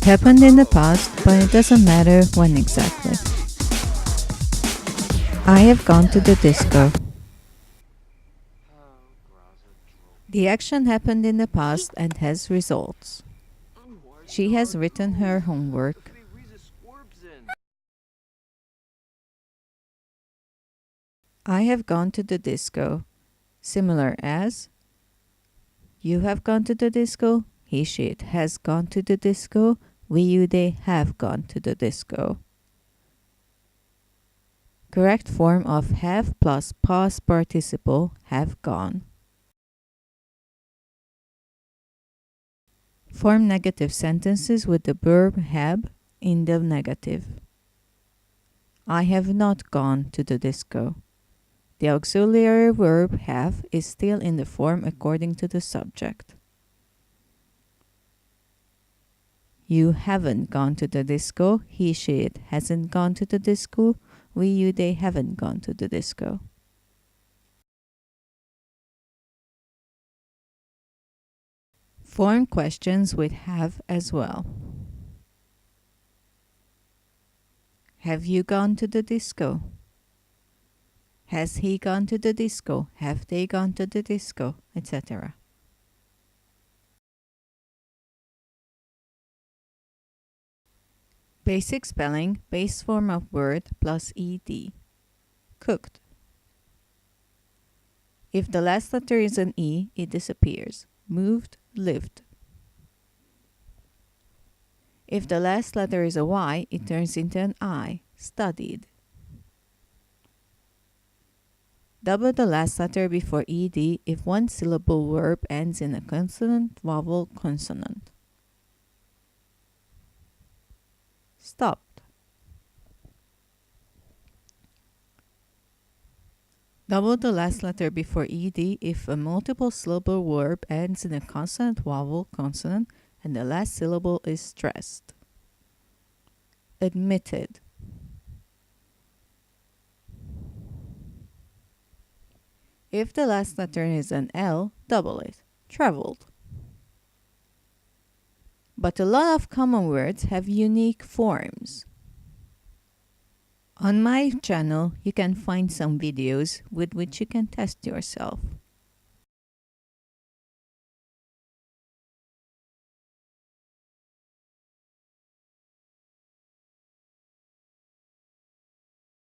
It happened in the past, but it doesn't matter when exactly. I have gone to the disco. The action happened in the past and has results. She has written her homework. I have gone to the disco. Similar as you have gone to the disco, he, she, it has gone to the disco, we, you, they have gone to the disco. Correct form of have plus past participle, have gone. Form negative sentences with the verb have in the negative. I have not gone to the disco. The auxiliary verb have is still in the form according to the subject. You haven't gone to the disco. He, she, it hasn't gone to the disco. We, you, they haven't gone to the disco. Form questions with have as well. Have you gone to the disco? Has he gone to the disco? Have they gone to the disco? Etc. Basic spelling, base form of word plus ed. Cooked. If the last letter is an e, it disappears. Moved, lived. If the last letter is a y, it turns into an I. Studied. Double the last letter before ed if one syllable verb ends in a consonant, vowel, consonant. Stopped. Double the last letter before ed if a multiple syllable verb ends in a consonant, vowel, consonant, and the last syllable is stressed. Admitted. If the last letter is an L, double it. Traveled. But a lot of common words have unique forms. On my channel, you can find some videos with which you can test yourself.